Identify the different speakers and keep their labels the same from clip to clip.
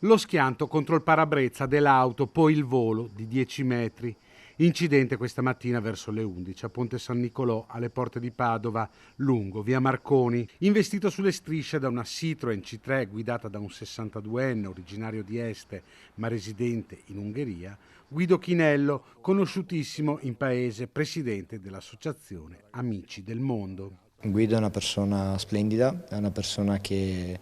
Speaker 1: Lo schianto contro il parabrezza dell'auto, poi il volo di 10 metri. Incidente questa mattina verso le 11 a Ponte San Nicolò, alle porte di Padova, lungo via Marconi. Investito sulle strisce da una Citroen C3 guidata da un 62enne originario di Este ma residente in Ungheria, Guido Chinello, conosciutissimo in paese, presidente dell'associazione Amici del Mondo.
Speaker 2: Guido è una persona splendida, è una persona che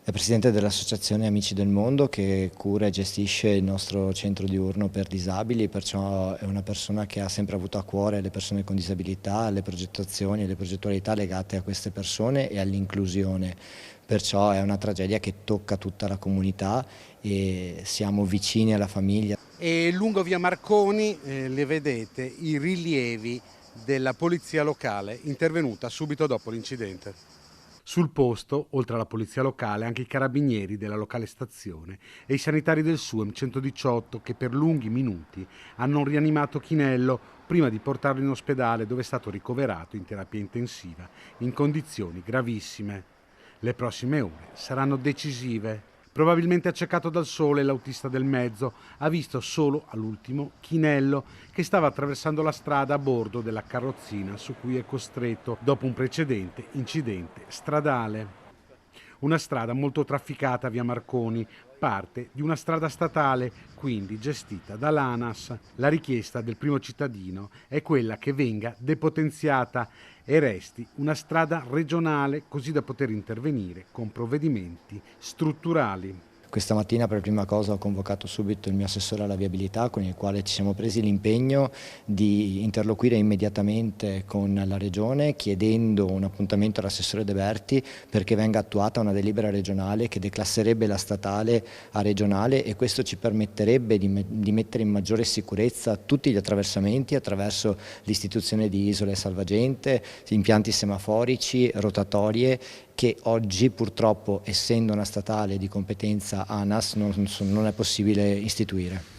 Speaker 2: è presidente dell'Associazione Amici del Mondo che cura e gestisce il nostro centro diurno per disabili, perciò è una persona che ha sempre avuto a cuore le persone con disabilità, le progettazioni e le progettualità legate a queste persone e all'inclusione. Perciò è una tragedia che tocca tutta la comunità e siamo vicini alla famiglia.
Speaker 1: E lungo via Marconi le vedete i rilievi della polizia locale intervenuta subito dopo l'incidente. Sul posto, oltre alla polizia locale, anche i carabinieri della locale stazione e i sanitari del SUEM 118 che per lunghi minuti hanno rianimato Chinello prima di portarlo in ospedale dove è stato ricoverato in terapia intensiva in condizioni gravissime. Le prossime ore saranno decisive. Probabilmente accecato dal sole, l'autista del mezzo ha visto solo all'ultimo Chinello che stava attraversando la strada a bordo della carrozzina su cui è costretto dopo un precedente incidente stradale. Una strada molto trafficata via Marconi, parte di una strada statale, quindi gestita dall'ANAS. La richiesta del primo cittadino è quella che venga depotenziata e resti una strada regionale così da poter intervenire con provvedimenti strutturali.
Speaker 2: Questa mattina per prima cosa ho convocato subito il mio assessore alla viabilità con il quale ci siamo presi l'impegno di interloquire immediatamente con la Regione chiedendo un appuntamento all'assessore De Berti perché venga attuata una delibera regionale che declasserebbe la statale a regionale e questo ci permetterebbe di mettere in maggiore sicurezza tutti gli attraversamenti attraverso l'istituzione di isole salvagente, impianti semaforici, rotatorie che oggi purtroppo essendo una statale di competenza ANAS non è possibile istituire.